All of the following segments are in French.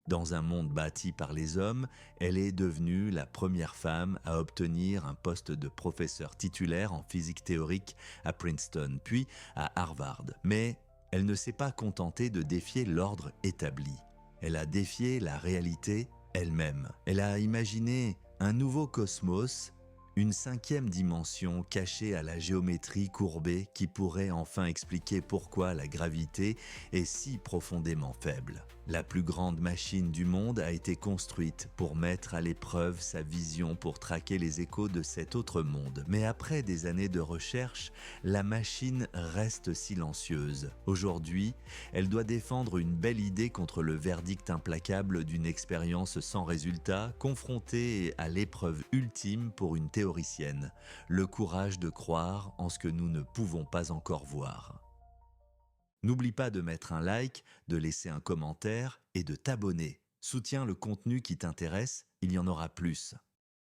Dans un monde bâti par les hommes, elle est devenue la première femme à obtenir un poste de professeur titulaire en physique théorique à Princeton, puis à Harvard. Mais elle ne s'est pas contentée de défier l'ordre établi. Elle a défié la réalité elle-même. Elle a imaginé un nouveau cosmos, une cinquième dimension cachée à la géométrie courbée qui pourrait enfin expliquer pourquoi la gravité est si profondément faible. La plus grande machine du monde a été construite pour mettre à l'épreuve sa vision pour traquer les échos de cet autre monde. Mais après des années de recherche, la machine reste silencieuse. Aujourd'hui, elle doit défendre une belle idée contre le verdict implacable d'une expérience sans résultat, confrontée à l'épreuve ultime pour une théoricienne, le courage de croire en ce que nous ne pouvons pas encore voir. N'oublie pas de mettre un like, de laisser un commentaire et de t'abonner. Soutiens le contenu qui t'intéresse, il y en aura plus.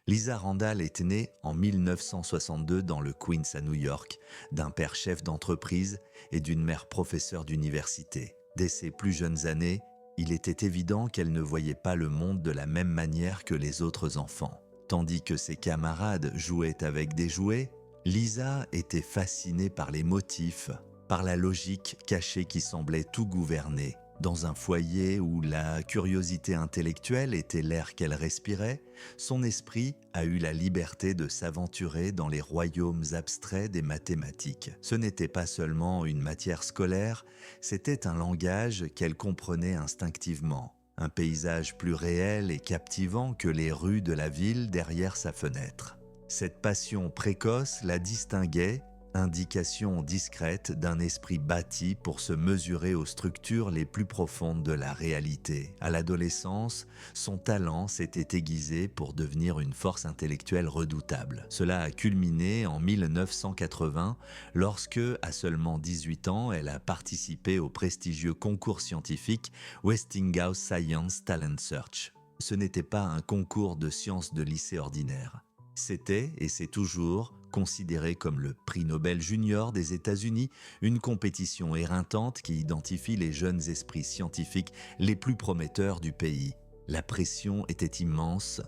Lisa Randall est née en 1962 dans le Queens à New York, d'un père chef d'entreprise et d'une mère professeure d'université. Dès ses plus jeunes années, il était évident qu'elle ne voyait pas le monde de la même manière que les autres enfants. Tandis que ses camarades jouaient avec des jouets, Lisa était fascinée par les motifs, par la logique cachée qui semblait tout gouverner. Dans un foyer où la curiosité intellectuelle était l'air qu'elle respirait, son esprit a eu la liberté de s'aventurer dans les royaumes abstraits des mathématiques. Ce n'était pas seulement une matière scolaire, c'était un langage qu'elle comprenait instinctivement, un paysage plus réel et captivant que les rues de la ville derrière sa fenêtre. Cette passion précoce la distinguait, indication discrète d'un esprit bâti pour se mesurer aux structures les plus profondes de la réalité. À l'adolescence, son talent s'était aiguisé pour devenir une force intellectuelle redoutable. Cela a culminé en 1980 lorsque, à seulement 18 ans, elle a participé au prestigieux concours scientifique Westinghouse Science Talent Search. Ce n'était pas un concours de sciences de lycée ordinaire. C'était, et c'est toujours, considéré comme le prix Nobel junior des États-Unis, une compétition éreintante qui identifie les jeunes esprits scientifiques les plus prometteurs du pays. La pression était immense.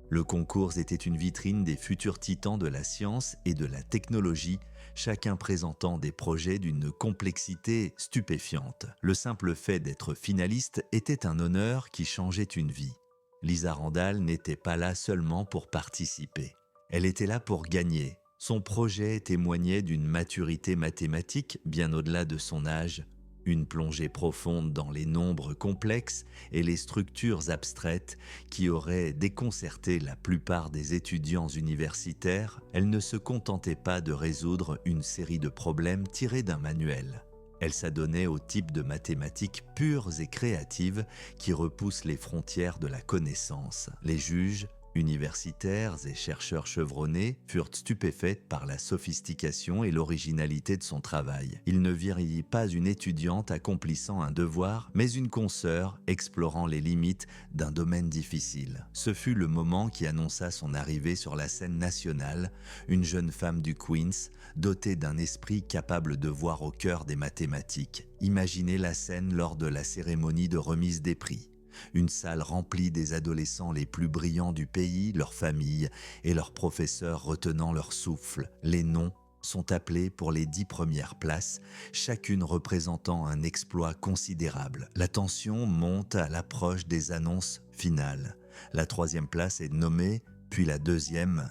Le concours était une vitrine des futurs titans de la science et de la technologie, chacun présentant des projets d'une complexité stupéfiante. Le simple fait d'être finaliste était un honneur qui changeait une vie. Lisa Randall n'était pas là seulement pour participer. Elle était là pour gagner. Son projet témoignait d'une maturité mathématique bien au-delà de son âge, une plongée profonde dans les nombres complexes et les structures abstraites qui auraient déconcerté la plupart des étudiants universitaires. Elle ne se contentait pas de résoudre une série de problèmes tirés d'un manuel. Elle s'adonnait au type de mathématiques pures et créatives qui repoussent les frontières de la connaissance. Les juges, universitaires et chercheurs chevronnés furent stupéfaits par la sophistication et l'originalité de son travail. Ils ne virent pas une étudiante accomplissant un devoir, mais une consoeur explorant les limites d'un domaine difficile. Ce fut le moment qui annonça son arrivée sur la scène nationale, une jeune femme du Queens, dotée d'un esprit capable de voir au cœur des mathématiques. Imaginez la scène lors de la cérémonie de remise des prix. Une salle remplie des adolescents les plus brillants du pays, leurs familles et leurs professeurs retenant leur souffle. Les noms sont appelés pour les 10 premières places, chacune représentant un exploit considérable. La tension monte à l'approche des annonces finales. La 3e place est nommée, puis la 2e.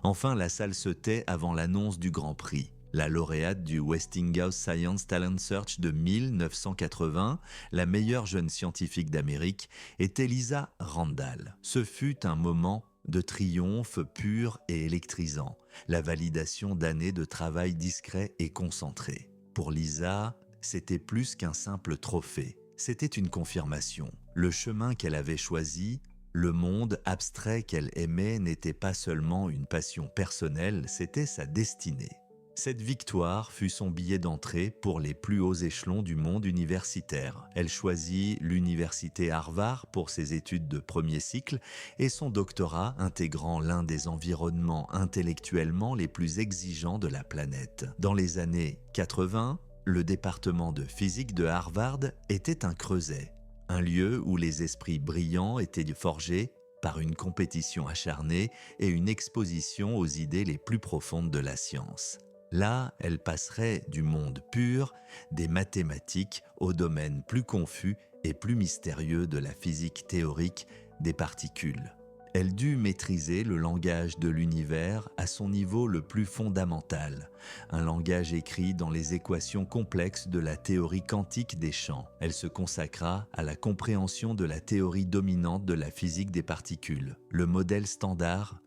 Enfin, la salle se tait avant l'annonce du Grand Prix. La lauréate du Westinghouse Science Talent Search de 1980, la meilleure jeune scientifique d'Amérique, était Lisa Randall. Ce fut un moment de triomphe pur et électrisant, la validation d'années de travail discret et concentré. Pour Lisa, c'était plus qu'un simple trophée, c'était une confirmation. Le chemin qu'elle avait choisi, le monde abstrait qu'elle aimait n'était pas seulement une passion personnelle, c'était sa destinée. Cette victoire fut son billet d'entrée pour les plus hauts échelons du monde universitaire. Elle choisit l'université Harvard pour ses études de premier cycle et son doctorat intégrant l'un des environnements intellectuellement les plus exigeants de la planète. Dans les années 80, le département de physique de Harvard était un creuset, un lieu où les esprits brillants étaient forgés par une compétition acharnée et une exposition aux idées les plus profondes de la science. Là, elle passerait du monde pur, des mathématiques, au domaine plus confus et plus mystérieux de la physique théorique des particules. Elle dut maîtriser le langage de l'univers à son niveau le plus fondamental, un langage écrit dans les équations complexes de la théorie quantique des champs. Elle se consacra à la compréhension de la théorie dominante de la physique des particules, le modèle standard.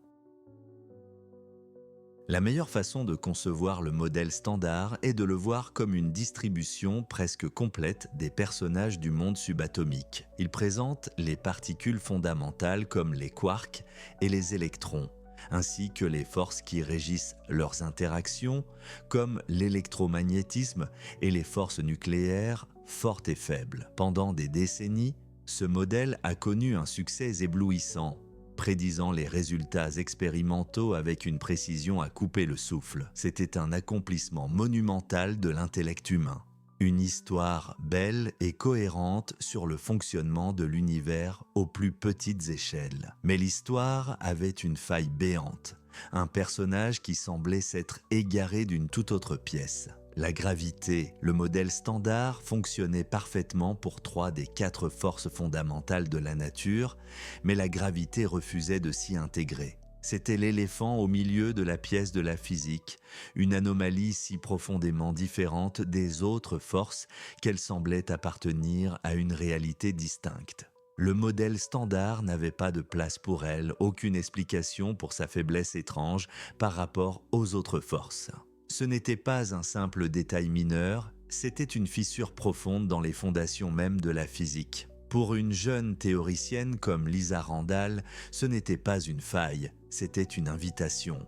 La meilleure façon de concevoir le modèle standard est de le voir comme une distribution presque complète des personnages du monde subatomique. Il présente les particules fondamentales comme les quarks et les électrons, ainsi que les forces qui régissent leurs interactions, comme l'électromagnétisme et les forces nucléaires fortes et faibles. Pendant des décennies, ce modèle a connu un succès éblouissant, prédisant les résultats expérimentaux avec une précision à couper le souffle. C'était un accomplissement monumental de l'intellect humain. Une histoire belle et cohérente sur le fonctionnement de l'univers aux plus petites échelles. Mais l'histoire avait une faille béante, un personnage qui semblait s'être égaré d'une toute autre pièce. La gravité, le modèle standard, fonctionnait parfaitement pour 3 des 4 forces fondamentales de la nature, mais la gravité refusait de s'y intégrer. C'était l'éléphant au milieu de la pièce de la physique, une anomalie si profondément différente des autres forces qu'elle semblait appartenir à une réalité distincte. Le modèle standard n'avait pas de place pour elle, aucune explication pour sa faiblesse étrange par rapport aux autres forces. Ce n'était pas un simple détail mineur, c'était une fissure profonde dans les fondations mêmes de la physique. Pour une jeune théoricienne comme Lisa Randall, ce n'était pas une faille, c'était une invitation.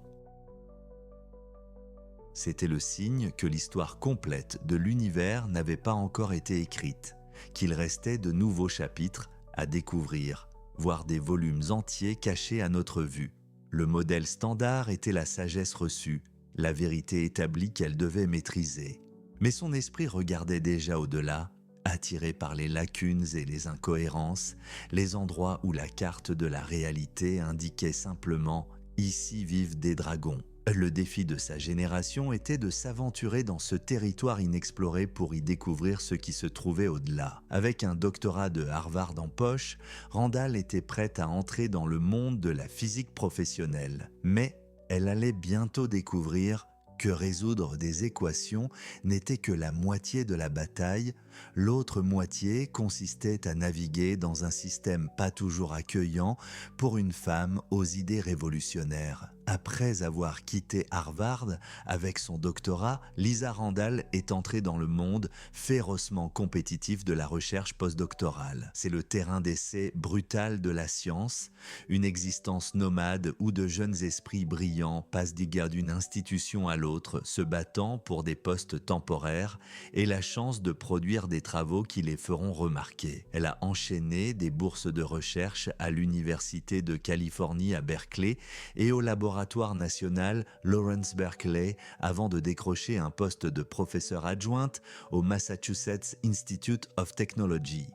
C'était le signe que l'histoire complète de l'univers n'avait pas encore été écrite, qu'il restait de nouveaux chapitres à découvrir, voire des volumes entiers cachés à notre vue. Le modèle standard était la sagesse reçue, la vérité établie qu'elle devait maîtriser. Mais son esprit regardait déjà au-delà, attiré par les lacunes et les incohérences, les endroits où la carte de la réalité indiquait simplement « ici vivent des dragons ». Le défi de sa génération était de s'aventurer dans ce territoire inexploré pour y découvrir ce qui se trouvait au-delà. Avec un doctorat de Harvard en poche, Randall était prête à entrer dans le monde de la physique professionnelle. Mais elle allait bientôt découvrir que résoudre des équations n'était que la moitié de la bataille, l'autre moitié consistait à naviguer dans un système pas toujours accueillant pour une femme aux idées révolutionnaires. Après avoir quitté Harvard avec son doctorat, Lisa Randall est entrée dans le monde férocement compétitif de la recherche postdoctorale. C'est le terrain d'essai brutal de la science, une existence nomade où de jeunes esprits brillants passent d'une institution à l'autre, se battant pour des postes temporaires et la chance de produire des travaux qui les feront remarquer. Elle a enchaîné des bourses de recherche à l'Université de Californie à Berkeley et au laboratoire national Lawrence Berkeley avant de décrocher un poste de professeur adjointe au Massachusetts Institute of Technology.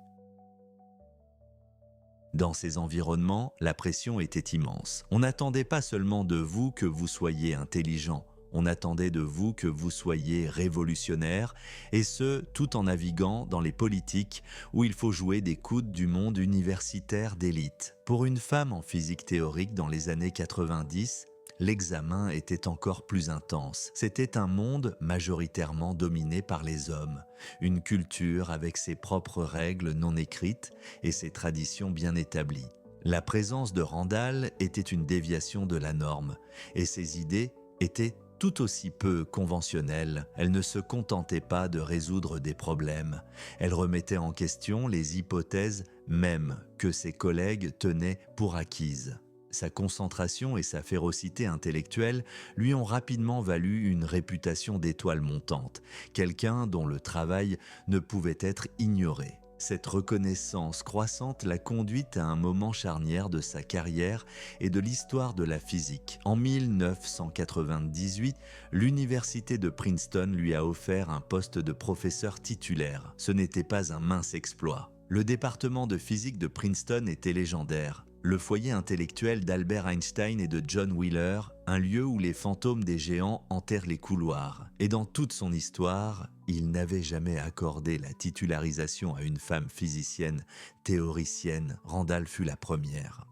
Dans ces environnements, la pression était immense. On n'attendait pas seulement de vous que vous soyez intelligent, on attendait de vous que vous soyez révolutionnaire, et ce, tout en naviguant dans les politiques où il faut jouer des coudes du monde universitaire d'élite. Pour une femme en physique théorique dans les années 90, l'examen était encore plus intense. C'était un monde majoritairement dominé par les hommes, une culture avec ses propres règles non écrites et ses traditions bien établies. La présence de Randall était une déviation de la norme, et ses idées étaient tout aussi peu conventionnelle, elle ne se contentait pas de résoudre des problèmes. Elle remettait en question les hypothèses mêmes que ses collègues tenaient pour acquises. Sa concentration et sa férocité intellectuelle lui ont rapidement valu une réputation d'étoile montante, quelqu'un dont le travail ne pouvait être ignoré. Cette reconnaissance croissante l'a conduite à un moment charnière de sa carrière et de l'histoire de la physique. En 1998, l'université de Princeton lui a offert un poste de professeur titulaire. Ce n'était pas un mince exploit. Le département de physique de Princeton était légendaire. Le foyer intellectuel d'Albert Einstein et de John Wheeler, un lieu où les fantômes des géants hanterent les couloirs. Et dans toute son histoire, il n'avait jamais accordé la titularisation à une femme physicienne, théoricienne. Randall fut la première.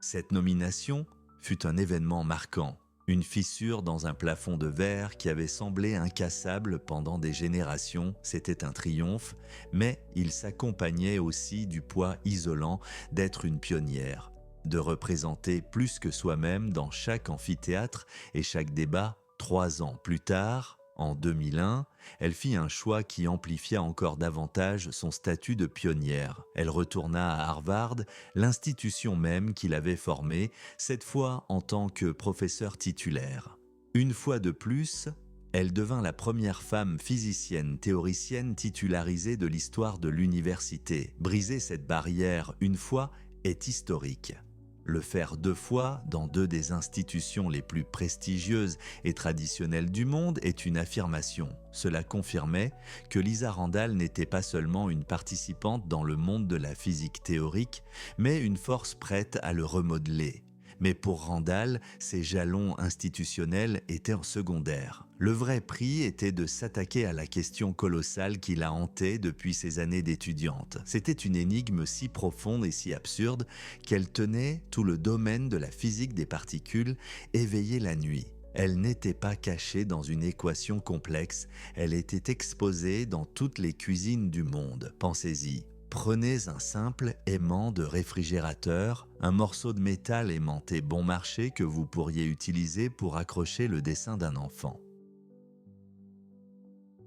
Cette nomination fut un événement marquant. Une fissure dans un plafond de verre qui avait semblé incassable pendant des générations, c'était un triomphe, mais il s'accompagnait aussi du poids isolant d'être une pionnière, de représenter plus que soi-même dans chaque amphithéâtre et chaque débat. 3 ans plus tard, en 2001, elle fit un choix qui amplifia encore davantage son statut de pionnière. Elle retourna à Harvard, l'institution même qui l'avait formée, cette fois en tant que professeure titulaire. Une fois de plus, elle devint la première femme physicienne théoricienne titularisée de l'histoire de l'université. Briser cette barrière une fois est historique. Le faire 2 fois dans 2 des institutions les plus prestigieuses et traditionnelles du monde est une affirmation. Cela confirmait que Lisa Randall n'était pas seulement une participante dans le monde de la physique théorique, mais une force prête à le remodeler. Mais pour Randall, ces jalons institutionnels étaient en secondaire. Le vrai prix était de s'attaquer à la question colossale qui la hantait depuis ses années d'étudiante. C'était une énigme si profonde et si absurde qu'elle tenait tout le domaine de la physique des particules éveillé la nuit. Elle n'était pas cachée dans une équation complexe, elle était exposée dans toutes les cuisines du monde. Pensez-y. Prenez un simple aimant de réfrigérateur, un morceau de métal aimanté bon marché que vous pourriez utiliser pour accrocher le dessin d'un enfant.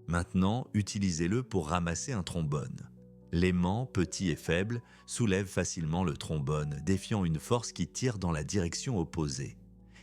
Maintenant, utilisez-le pour ramasser un trombone. L'aimant, petit et faible, soulève facilement le trombone, défiant une force qui tire dans la direction opposée.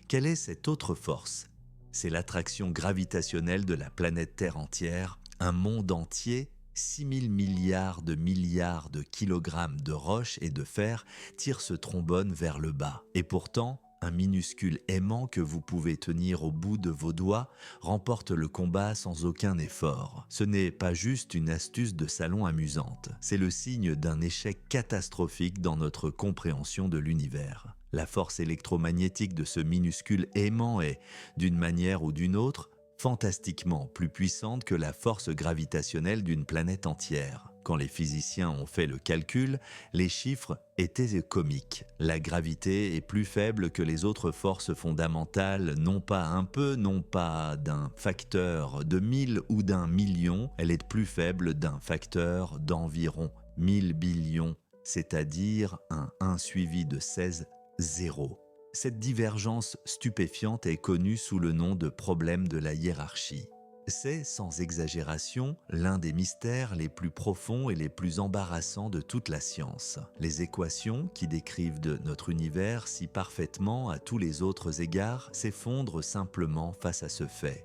Quelle est cette autre force ? C'est l'attraction gravitationnelle de la planète Terre entière, un monde entier. 6 000 milliards de kilogrammes de roches et de fer tirent ce trombone vers le bas. Et pourtant, un minuscule aimant que vous pouvez tenir au bout de vos doigts remporte le combat sans aucun effort. Ce n'est pas juste une astuce de salon amusante, c'est le signe d'un échec catastrophique dans notre compréhension de l'univers. La force électromagnétique de ce minuscule aimant est, d'une manière ou d'une autre, fantastiquement plus puissante que la force gravitationnelle d'une planète entière. Quand les physiciens ont fait le calcul, les chiffres étaient comiques. La gravité est plus faible que les autres forces fondamentales, non pas un peu, non pas d'un facteur de 1000 ou d'un million, elle est plus faible d'un facteur d'environ 1000 billions, c'est-à-dire un 1 suivi de 16 zéros. Cette divergence stupéfiante est connue sous le nom de problème de la hiérarchie. C'est, sans exagération, l'un des mystères les plus profonds et les plus embarrassants de toute la science. Les équations, qui décrivent notre univers si parfaitement à tous les autres égards, s'effondrent simplement face à ce fait.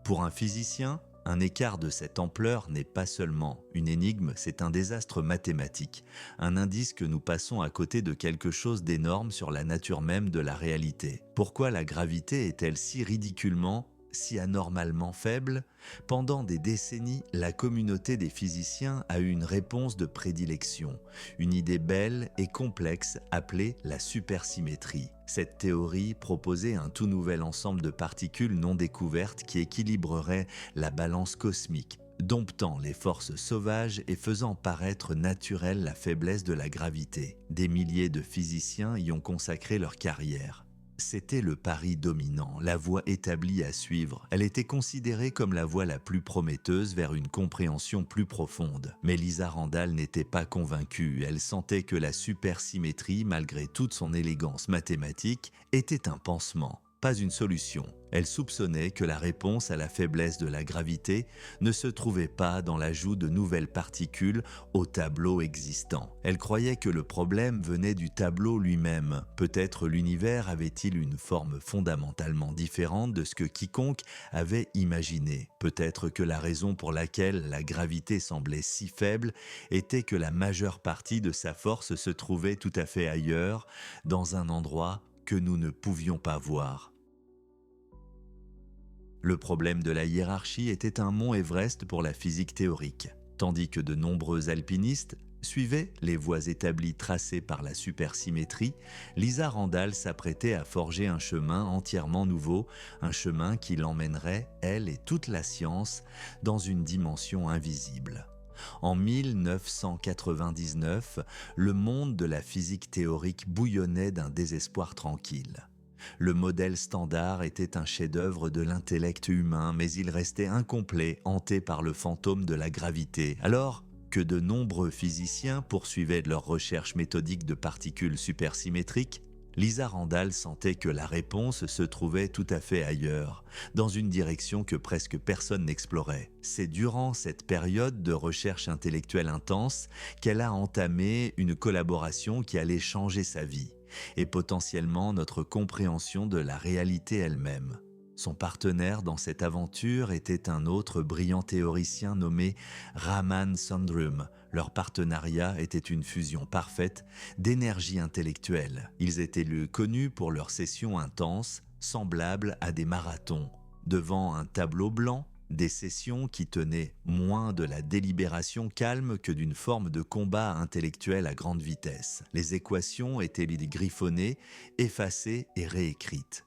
Pour un physicien, un écart de cette ampleur n'est pas seulement une énigme, c'est un désastre mathématique, un indice que nous passons à côté de quelque chose d'énorme sur la nature même de la réalité. Pourquoi la gravité est-elle si ridiculement, si anormalement faible ? Pendant des décennies, la communauté des physiciens a eu une réponse de prédilection, une idée belle et complexe appelée la supersymétrie. Cette théorie proposait un tout nouvel ensemble de particules non découvertes qui équilibrerait la balance cosmique, domptant les forces sauvages et faisant paraître naturelle la faiblesse de la gravité. Des milliers de physiciens y ont consacré leur carrière. C'était le pari dominant, la voie établie à suivre. Elle était considérée comme la voie la plus prometteuse vers une compréhension plus profonde. Mais Lisa Randall n'était pas convaincue. Elle sentait que la supersymétrie, malgré toute son élégance mathématique, était un pansement. pas une solution. Elle soupçonnait que la réponse à la faiblesse de la gravité ne se trouvait pas dans l'ajout de nouvelles particules au tableau existant. Elle croyait que le problème venait du tableau lui-même. Peut-être l'univers avait-il une forme fondamentalement différente de ce que quiconque avait imaginé. Peut-être que la raison pour laquelle la gravité semblait si faible était que la majeure partie de sa force se trouvait tout à fait ailleurs, dans un endroit que nous ne pouvions pas voir. Le problème de la hiérarchie était un mont Everest pour la physique théorique. Tandis que de nombreux alpinistes suivaient les voies établies tracées par la supersymétrie, Lisa Randall s'apprêtait à forger un chemin entièrement nouveau, un chemin qui l'emmènerait, elle et toute la science, dans une dimension invisible. En 1999, le monde de la physique théorique bouillonnait d'un désespoir tranquille. Le modèle standard était un chef-d'œuvre de l'intellect humain, mais il restait incomplet, hanté par le fantôme de la gravité. Alors que de nombreux physiciens poursuivaient leurs recherches méthodiques de particules supersymétriques, Lisa Randall sentait que la réponse se trouvait tout à fait ailleurs, dans une direction que presque personne n'explorait. C'est durant cette période de recherche intellectuelle intense qu'elle a entamé une collaboration qui allait changer sa vie et potentiellement notre compréhension de la réalité elle-même. Son partenaire dans cette aventure était un autre brillant théoricien nommé Raman Sundrum. Leur partenariat était une fusion parfaite d'énergie intellectuelle. Ils étaient connus pour leurs sessions intenses, semblables à des marathons. Devant un tableau blanc, des sessions qui tenaient moins de la délibération calme que d'une forme de combat intellectuel à grande vitesse. Les équations étaient griffonnées, effacées et réécrites.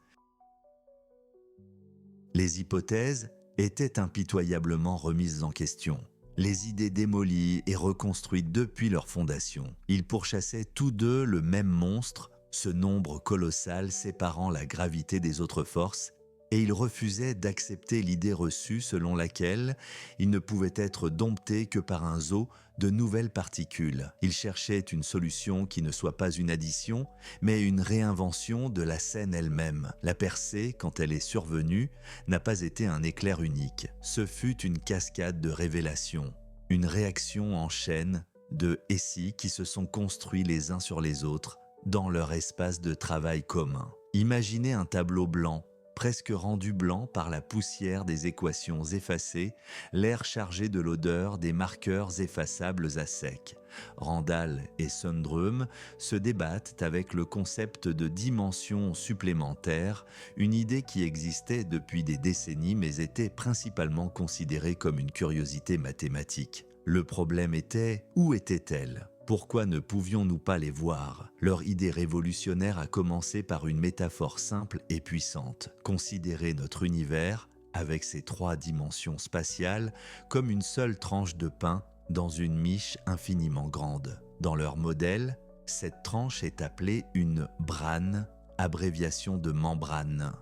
Les hypothèses étaient impitoyablement remises en question. Les idées démolies et reconstruites depuis leur fondation. Ils pourchassaient tous deux le même monstre, ce nombre colossal séparant la gravité des autres forces, et il refusait d'accepter l'idée reçue selon laquelle il ne pouvait être dompté que par un zoo de nouvelles particules. Il cherchait une solution qui ne soit pas une addition, mais une réinvention de la scène elle-même. La percée, quand elle est survenue, n'a pas été un éclair unique. Ce fut une cascade de révélations, une réaction en chaîne de « et si » qui se sont construits les uns sur les autres dans leur espace de travail commun. Imaginez un tableau blanc, presque rendu blanc par la poussière des équations effacées, l'air chargé de l'odeur des marqueurs effaçables à sec. Randall et Sundrum se débattent avec le concept de dimension supplémentaire, une idée qui existait depuis des décennies mais était principalement considérée comme une curiosité mathématique. Le problème était, où était-elle ? Pourquoi ne pouvions-nous pas les voir ? Leur idée révolutionnaire a commencé par une métaphore simple et puissante. Considérer notre univers, avec ses 3 dimensions spatiales, comme une seule tranche de pain dans une miche infiniment grande. Dans leur modèle, cette tranche est appelée une brane, abréviation de membrane.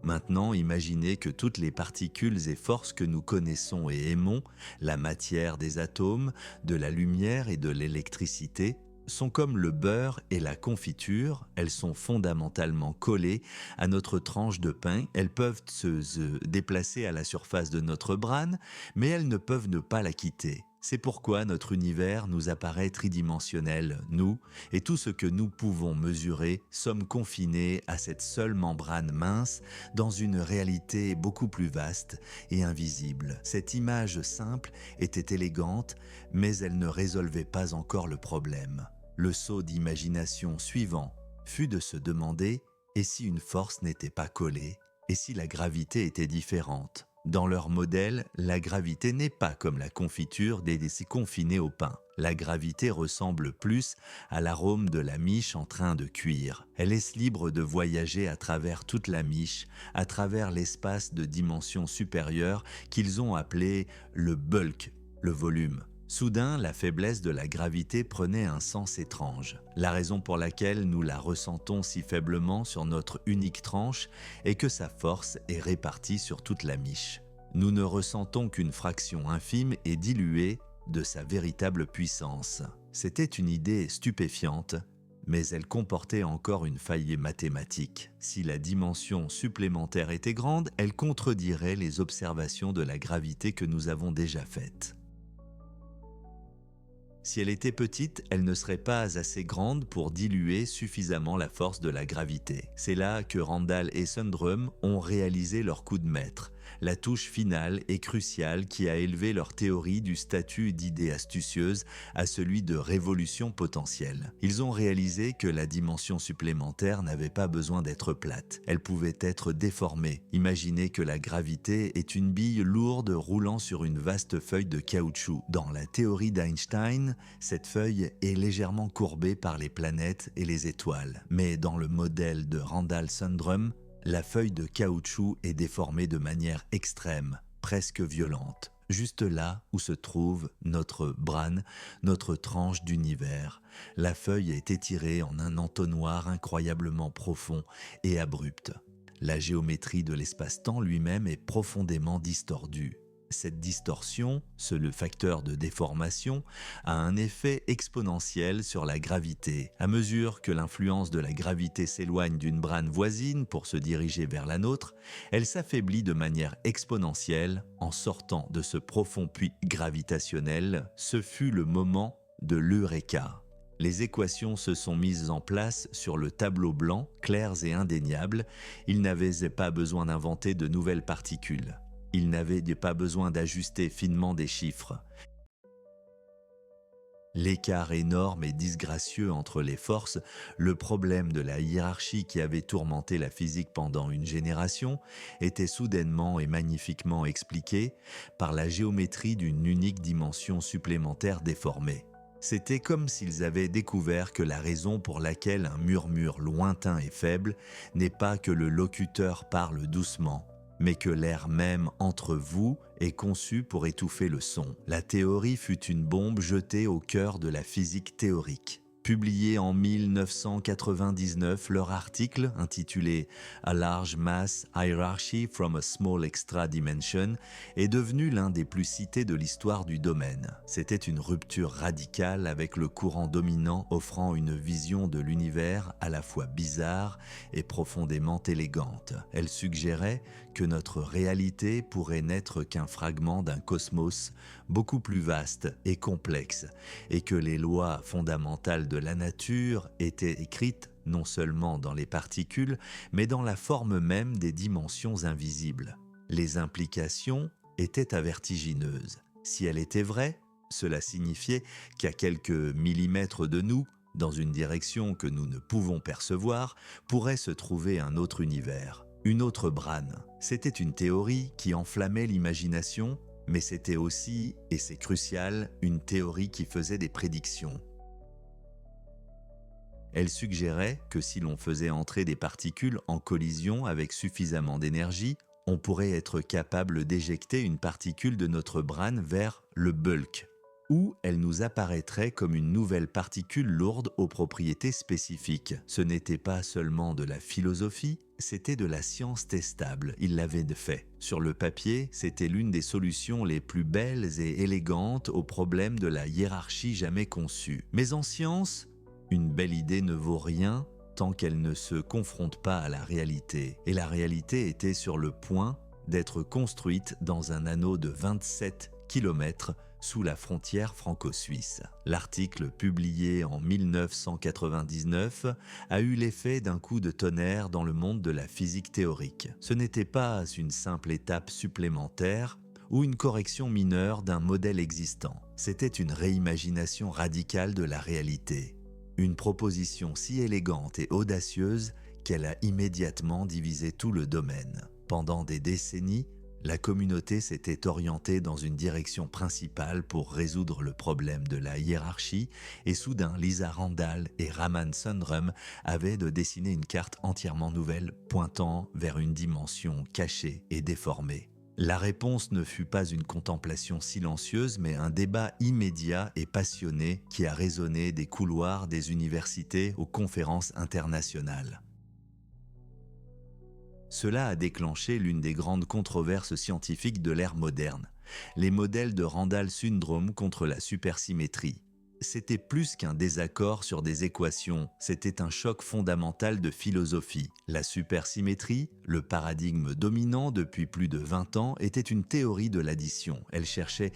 Maintenant, imaginez que toutes les particules et forces que nous connaissons et aimons, la matière des atomes, de la lumière et de l'électricité, sont comme le beurre et la confiture, elles sont fondamentalement collées à notre tranche de pain, elles peuvent se déplacer à la surface de notre brane, mais elles ne peuvent ne pas la quitter. C'est pourquoi notre univers nous apparaît tridimensionnel, nous, et tout ce que nous pouvons mesurer, sommes confinés à cette seule membrane mince dans une réalité beaucoup plus vaste et invisible. Cette image simple était élégante, mais elle ne résolvait pas encore le problème. Le saut d'imagination suivant fut de se demander « et si une force n'était pas collée ? Et si la gravité était différente ?» Dans leur modèle, la gravité n'est pas comme la confiture c'est confiné au pain. La gravité ressemble plus à l'arôme de la miche en train de cuire. Elle laisse libre de voyager à travers toute la miche, à travers l'espace de dimension supérieure qu'ils ont appelé le bulk, le volume. Soudain, la faiblesse de la gravité prenait un sens étrange. La raison pour laquelle nous la ressentons si faiblement sur notre unique tranche est que sa force est répartie sur toute la miche. Nous ne ressentons qu'une fraction infime et diluée de sa véritable puissance. C'était une idée stupéfiante, mais elle comportait encore une faille mathématique. Si la dimension supplémentaire était grande, elle contredirait les observations de la gravité que nous avons déjà faites. Si elle était petite, elle ne serait pas assez grande pour diluer suffisamment la force de la gravité. C'est là que Randall et Sundrum ont réalisé leur coup de maître, la touche finale et cruciale qui a élevé leur théorie du statut d'idée astucieuse à celui de révolution potentielle. Ils ont réalisé que la dimension supplémentaire n'avait pas besoin d'être plate, elle pouvait être déformée. Imaginez que la gravité est une bille lourde roulant sur une vaste feuille de caoutchouc. Dans la théorie d'Einstein, cette feuille est légèrement courbée par les planètes et les étoiles. Mais dans le modèle de Randall-Sundrum, la feuille de caoutchouc est déformée de manière extrême, presque violente, juste là où se trouve notre Bran, notre tranche d'univers. La feuille est étirée en un entonnoir incroyablement profond et abrupt. La géométrie de l'espace-temps lui-même est profondément distordue. Cette distorsion, le facteur de déformation, a un effet exponentiel sur la gravité. À mesure que l'influence de la gravité s'éloigne d'une brane voisine pour se diriger vers la nôtre, elle s'affaiblit de manière exponentielle en sortant de ce profond puits gravitationnel. Ce fut le moment de l'Eureka. Les équations se sont mises en place sur le tableau blanc, claires et indéniables. Ils n'avaient pas besoin d'inventer de nouvelles particules. Ils n'avaient pas besoin d'ajuster finement des chiffres. L'écart énorme et disgracieux entre les forces, le problème de la hiérarchie qui avait tourmenté la physique pendant une génération, était soudainement et magnifiquement expliqué par la géométrie d'une unique dimension supplémentaire déformée. C'était comme s'ils avaient découvert que la raison pour laquelle un murmure lointain et faible n'est pas que le locuteur parle doucement, mais que l'air même entre vous est conçu pour étouffer le son. La théorie fut une bombe jetée au cœur de la physique théorique. Publié en 1999, leur article, intitulé « A Large Mass Hierarchy from a Small Extra Dimension » est devenu l'un des plus cités de l'histoire du domaine. C'était une rupture radicale avec le courant dominant offrant une vision de l'univers à la fois bizarre et profondément élégante. Elle suggérait que notre réalité pourrait n'être qu'un fragment d'un cosmos beaucoup plus vaste et complexe, et que les lois fondamentales de la nature étaient écrites non seulement dans les particules, mais dans la forme même des dimensions invisibles. Les implications étaient vertigineuses. Si elle était vraie, cela signifiait qu'à quelques millimètres de nous, dans une direction que nous ne pouvons percevoir, pourrait se trouver un autre univers, une autre Bran. C'était une théorie qui enflammait l'imagination, mais c'était aussi, et c'est crucial, une théorie qui faisait des prédictions. Elle suggérait que si l'on faisait entrer des particules en collision avec suffisamment d'énergie, on pourrait être capable d'éjecter une particule de notre Bran vers le bulk, où elle nous apparaîtrait comme une nouvelle particule lourde aux propriétés spécifiques. Ce n'était pas seulement de la philosophie, c'était de la science testable, il l'avait fait. Sur le papier, c'était l'une des solutions les plus belles et élégantes au problème de la hiérarchie jamais conçue. Mais en science, une belle idée ne vaut rien tant qu'elle ne se confronte pas à la réalité. Et la réalité était sur le point d'être construite dans un anneau de 27 km sous la frontière franco-suisse. L'article publié en 1999 a eu l'effet d'un coup de tonnerre dans le monde de la physique théorique. Ce n'était pas une simple étape supplémentaire ou une correction mineure d'un modèle existant. C'était une réimagination radicale de la réalité. Une proposition si élégante et audacieuse qu'elle a immédiatement divisé tout le domaine. Pendant des décennies, la communauté s'était orientée dans une direction principale pour résoudre le problème de la hiérarchie et soudain Lisa Randall et Raman Sundrum avaient de dessiner une carte entièrement nouvelle pointant vers une dimension cachée et déformée. La réponse ne fut pas une contemplation silencieuse mais un débat immédiat et passionné qui a résonné des couloirs des universités aux conférences internationales. Cela a déclenché l'une des grandes controverses scientifiques de l'ère moderne, les modèles de Randall-Sundrum contre la supersymétrie. c'était plus qu'un désaccord sur des équations, c'était un choc fondamental de philosophie. La supersymétrie, le paradigme dominant depuis plus de 20 ans, était une théorie de l'addition. Elle cherchait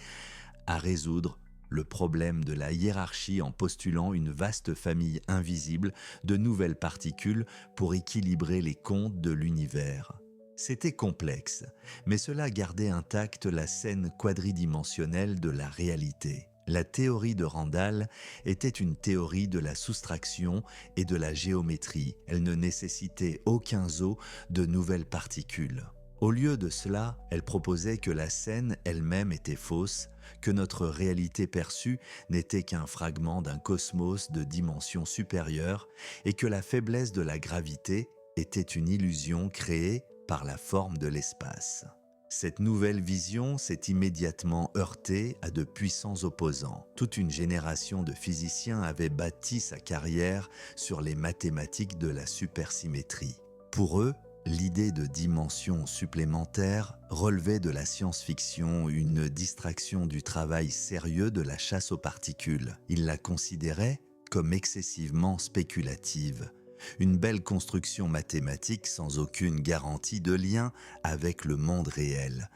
à résoudre le problème de la hiérarchie en postulant une vaste famille invisible de nouvelles particules pour équilibrer les comptes de l'univers. C'était complexe, mais cela gardait intacte la scène quadridimensionnelle de la réalité. La théorie de Randall était une théorie de la soustraction et de la géométrie. Elle ne nécessitait aucun zoo de nouvelles particules. Au lieu de cela, elle proposait que la scène elle-même était fausse, que notre réalité perçue n'était qu'un fragment d'un cosmos de dimension supérieure et que la faiblesse de la gravité était une illusion créée par la forme de l'espace. Cette nouvelle vision s'est immédiatement heurtée à de puissants opposants. Toute une génération de physiciens avait bâti sa carrière sur les mathématiques de la supersymétrie. Pour eux, l'idée de dimension supplémentaire relevait de la science-fiction, une distraction du travail sérieux de la chasse aux particules. Ils la considéraient comme excessivement spéculative. Une belle construction mathématique sans aucune garantie de lien avec le monde réel.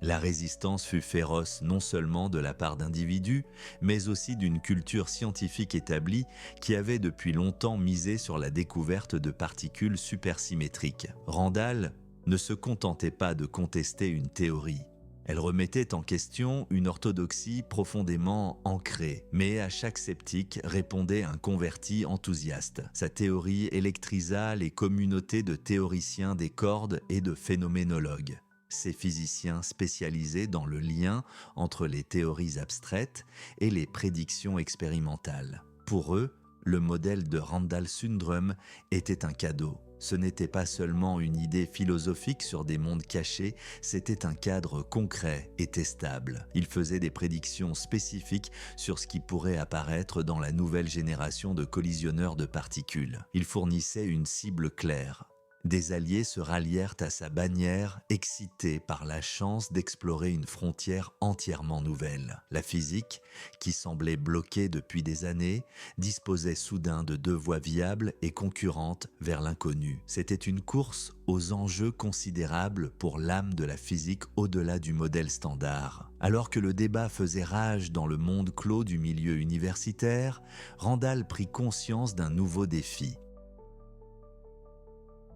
La résistance fut féroce non seulement de la part d'individus, mais aussi d'une culture scientifique établie qui avait depuis longtemps misé sur la découverte de particules supersymétriques. Randall ne se contentait pas de contester une théorie. Elle remettait en question une orthodoxie profondément ancrée, mais à chaque sceptique répondait un converti enthousiaste. Sa théorie électrisa les communautés de théoriciens des cordes et de phénoménologues. Ces physiciens spécialisés dans le lien entre les théories abstraites et les prédictions expérimentales. Pour eux, le modèle de Randall-Sundrum était un cadeau. Ce n'était pas seulement une idée philosophique sur des mondes cachés, c'était un cadre concret et testable. Il faisait des prédictions spécifiques sur ce qui pourrait apparaître dans la nouvelle génération de collisionneurs de particules. Il fournissait une cible claire. Des alliés se rallièrent à sa bannière, excités par la chance d'explorer une frontière entièrement nouvelle. La physique, qui semblait bloquée depuis des années, disposait soudain de deux voies viables et concurrentes vers l'inconnu. C'était une course aux enjeux considérables pour l'âme de la physique au-delà du modèle standard. Alors que le débat faisait rage dans le monde clos du milieu universitaire, Randall prit conscience d'un nouveau défi.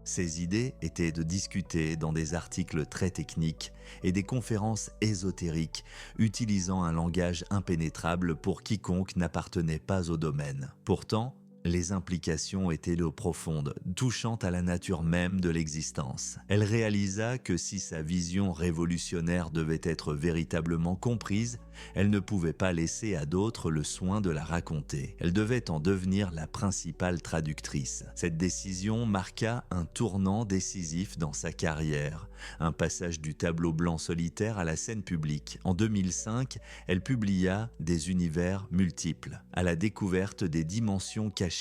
Ses idées étaient de discuter dans des articles très techniques et des conférences ésotériques utilisant un langage impénétrable pour quiconque n'appartenait pas au domaine. Pourtant, les implications étaient profondes, touchant à la nature même de l'existence. Elle réalisa que si sa vision révolutionnaire devait être véritablement comprise, elle ne pouvait pas laisser à d'autres le soin de la raconter. Elle devait en devenir la principale traductrice. Cette décision marqua un tournant décisif dans sa carrière, un passage du tableau blanc solitaire à la scène publique. En 2005, elle publia Des univers multiples, à la découverte des dimensions cachées.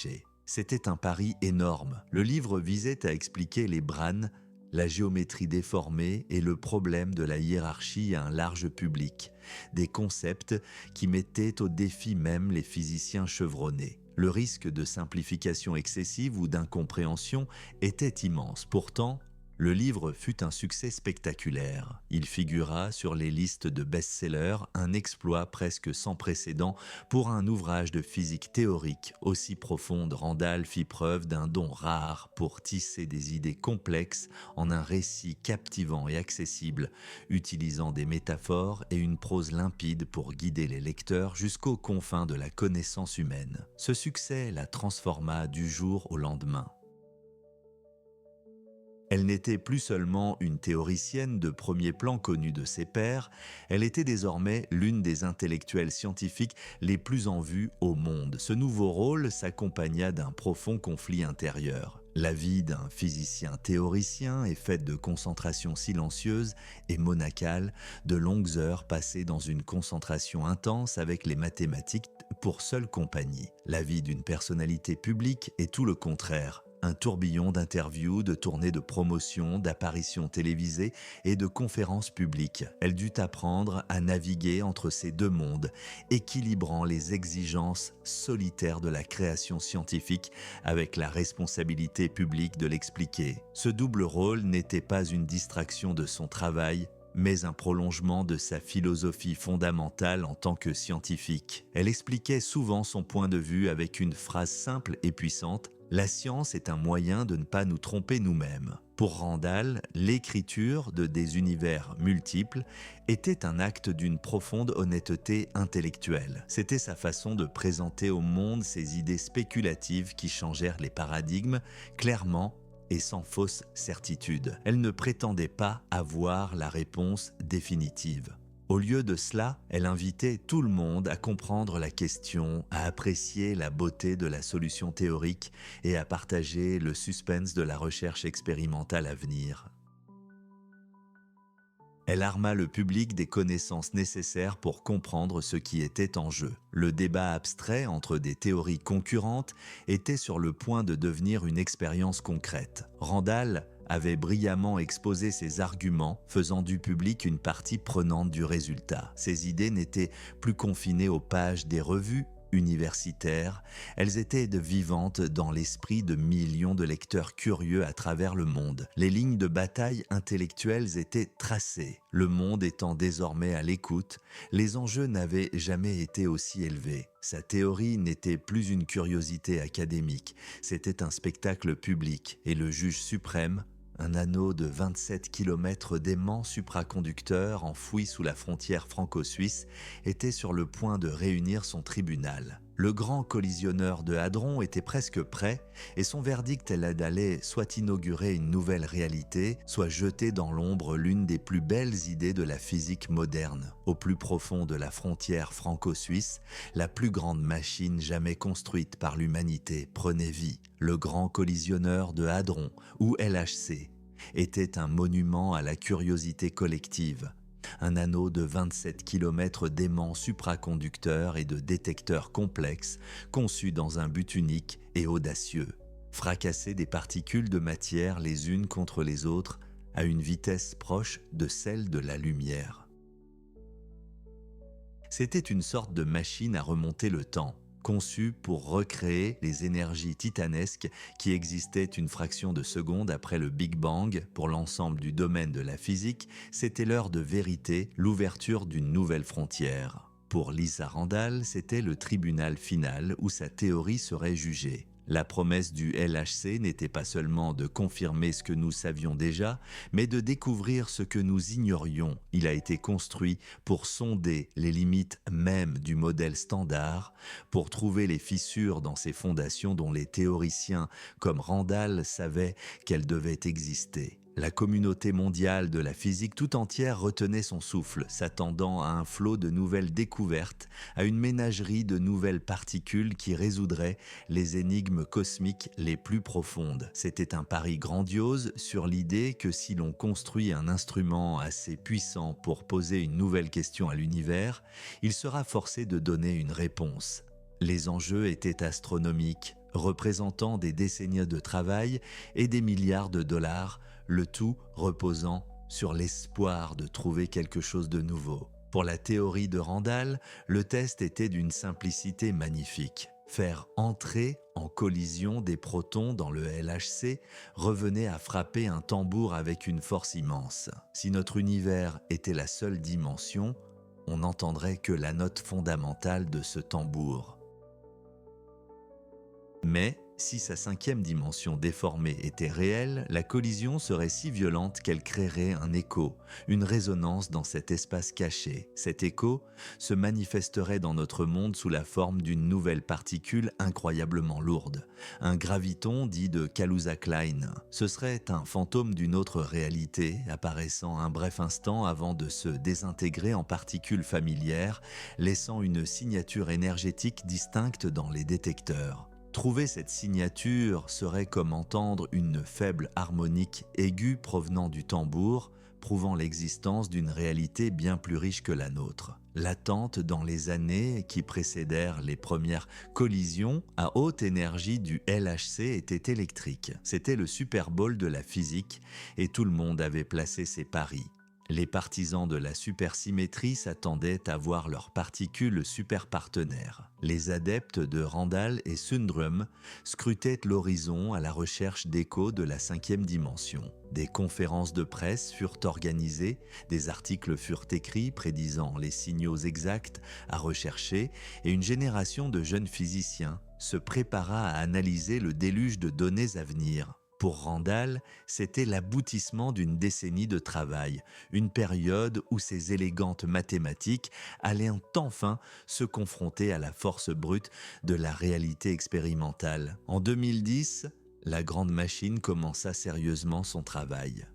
C'était un pari énorme. Le livre visait à expliquer les brânes, la géométrie déformée et le problème de la hiérarchie à un large public, des concepts qui mettaient au défi même les physiciens chevronnés. Le risque de simplification excessive ou d'incompréhension était immense. Pourtant, le livre fut un succès spectaculaire. Il figura sur les listes de best-sellers, un exploit presque sans précédent pour un ouvrage de physique théorique aussi profonde. Randall fit preuve d'un don rare pour tisser des idées complexes en un récit captivant et accessible, utilisant des métaphores et une prose limpide pour guider les lecteurs jusqu'aux confins de la connaissance humaine. Ce succès la transforma du jour au lendemain. Elle n'était plus seulement une théoricienne de premier plan connue de ses pairs, elle était désormais l'une des intellectuelles scientifiques les plus en vue au monde. Ce nouveau rôle s'accompagna d'un profond conflit intérieur. La vie d'un physicien théoricien est faite de concentration silencieuse et monacale, de longues heures passées dans une concentration intense avec les mathématiques pour seule compagnie. La vie d'une personnalité publique est tout le contraire. un tourbillon d'interviews, de tournées de promotion, d'apparitions télévisées et de conférences publiques. Elle dut apprendre à naviguer entre ces deux mondes, équilibrant les exigences solitaires de la création scientifique avec la responsabilité publique de l'expliquer. Ce double rôle n'était pas une distraction de son travail, mais un prolongement de sa philosophie fondamentale en tant que scientifique. Elle expliquait souvent son point de vue avec une phrase simple et puissante: « La science est un moyen de ne pas nous tromper nous-mêmes ». Pour Randall, l'écriture de des univers multiples était un acte d'une profonde honnêteté intellectuelle. C'était sa façon de présenter au monde ses idées spéculatives qui changèrent les paradigmes, clairement et sans fausse certitude. Elle ne prétendait pas avoir la réponse définitive. Au lieu de cela, elle invitait tout le monde à comprendre la question, à apprécier la beauté de la solution théorique et à partager le suspense de la recherche expérimentale à venir. Elle arma le public des connaissances nécessaires pour comprendre ce qui était en jeu. Le débat abstrait entre des théories concurrentes était sur le point de devenir une expérience concrète. Randall avait brillamment exposé ses arguments, faisant du public une partie prenante du résultat. Ses idées n'étaient plus confinées aux pages des revues universitaires, elles étaient vivantes dans l'esprit de millions de lecteurs curieux à travers le monde. Les lignes de bataille intellectuelles étaient tracées. Le monde étant désormais à l'écoute, les enjeux n'avaient jamais été aussi élevés. Sa théorie n'était plus une curiosité académique, c'était un spectacle public, et le juge suprême, un anneau de 27 km d'aimant supraconducteur enfoui sous la frontière franco-suisse, était sur le point de réunir son tribunal. Le grand collisionneur de hadrons était presque prêt et son verdict allait soit inaugurer une nouvelle réalité, soit jeter dans l'ombre l'une des plus belles idées de la physique moderne. Au plus profond de la frontière franco-suisse, la plus grande machine jamais construite par l'humanité prenait vie. Le grand collisionneur de hadrons, ou LHC, était un monument à la curiosité collective. Un anneau de 27 km d'aimants supraconducteurs et de détecteurs complexes, conçus dans un but unique et audacieux. Fracasser des particules de matière les unes contre les autres à une vitesse proche de celle de la lumière. C'était une sorte de machine à remonter le temps, conçue pour recréer les énergies titanesques qui existaient une fraction de seconde après le Big Bang. Pour l'ensemble du domaine de la physique, c'était l'heure de vérité, l'ouverture d'une nouvelle frontière. Pour Lisa Randall, c'était le tribunal final où sa théorie serait jugée. La promesse du LHC n'était pas seulement de confirmer ce que nous savions déjà, mais de découvrir ce que nous ignorions. Il a été construit pour sonder les limites mêmes du modèle standard, pour trouver les fissures dans ces fondations dont les théoriciens comme Randall savaient qu'elles devaient exister. La communauté mondiale de la physique tout entière retenait son souffle, s'attendant à un flot de nouvelles découvertes, à une ménagerie de nouvelles particules qui résoudraient les énigmes cosmiques les plus profondes. C'était un pari grandiose sur l'idée que si l'on construit un instrument assez puissant pour poser une nouvelle question à l'univers, il sera forcé de donner une réponse. Les enjeux étaient astronomiques, représentant des décennies de travail et des milliards de dollars, le tout reposant sur l'espoir de trouver quelque chose de nouveau. Pour la théorie de Randall, le test était d'une simplicité magnifique. Faire entrer en collision des protons dans le LHC revenait à frapper un tambour avec une force immense. Si notre univers était la seule dimension, on n'entendrait que la note fondamentale de ce tambour. Mais si sa cinquième dimension déformée était réelle, la collision serait si violente qu'elle créerait un écho, une résonance dans cet espace caché. Cet écho se manifesterait dans notre monde sous la forme d'une nouvelle particule incroyablement lourde, un graviton dit de Kaluza-Klein. Ce serait un fantôme d'une autre réalité, apparaissant un bref instant avant de se désintégrer en particules familières, laissant une signature énergétique distincte dans les détecteurs. Trouver cette signature serait comme entendre une faible harmonique aiguë provenant du tambour, prouvant l'existence d'une réalité bien plus riche que la nôtre. Latente dans les années qui précédèrent les premières collisions à haute énergie du LHC était électrique. C'était le Super Bowl de la physique et tout le monde avait placé ses paris. Les partisans de la supersymétrie s'attendaient à voir leurs particules superpartenaires. Les adeptes de Randall et Sundrum scrutaient l'horizon à la recherche d'échos de la cinquième dimension. Des conférences de presse furent organisées, des articles furent écrits prédisant les signaux exacts à rechercher et une génération de jeunes physiciens se prépara à analyser le déluge de données à venir. Pour Randall, c'était l'aboutissement d'une décennie de travail, une période où ces élégantes mathématiques allaient enfin se confronter à la force brute de la réalité expérimentale. En 2010, la grande machine commença sérieusement son travail.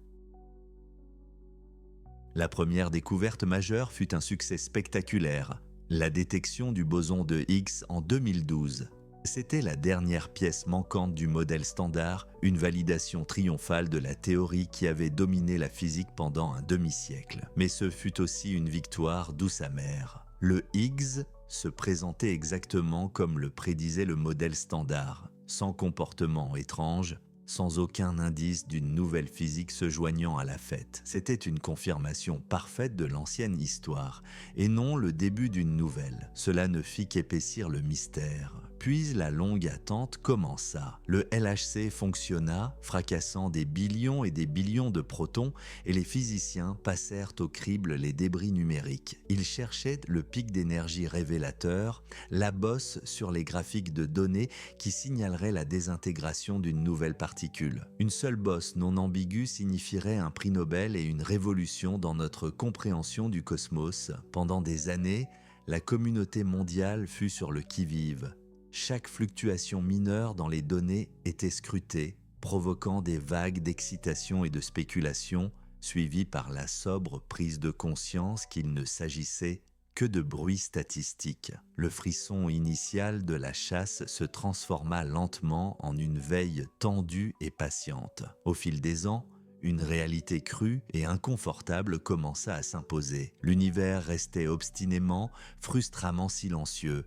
La première découverte majeure fut un succès spectaculaire, la détection du boson de Higgs en 2012. C'était la dernière pièce manquante du modèle standard, une validation triomphale de la théorie qui avait dominé la physique pendant un demi-siècle. Mais ce fut aussi une victoire douce amère. Le Higgs se présentait exactement comme le prédisait le modèle standard, sans comportement étrange, sans aucun indice d'une nouvelle physique se joignant à la fête. C'était une confirmation parfaite de l'ancienne histoire, et non le début d'une nouvelle. Cela ne fit qu'épaissir le mystère. Puis la longue attente commença. Le LHC fonctionna, fracassant des billions et des billions de protons, et les physiciens passèrent au crible les débris numériques. Ils cherchaient le pic d'énergie révélateur, la bosse sur les graphiques de données qui signalerait la désintégration d'une nouvelle particule. Une seule bosse non ambiguë signifierait un prix Nobel et une révolution dans notre compréhension du cosmos. Pendant des années, la communauté mondiale fut sur le qui-vive. Chaque fluctuation mineure dans les données était scrutée, provoquant des vagues d'excitation et de spéculation, suivies par la sobre prise de conscience qu'il ne s'agissait que de bruits statistiques. Le frisson initial de la chasse se transforma lentement en une veille tendue et patiente. Au fil des ans, une réalité crue et inconfortable commença à s'imposer. L'univers restait obstinément, frustramment silencieux.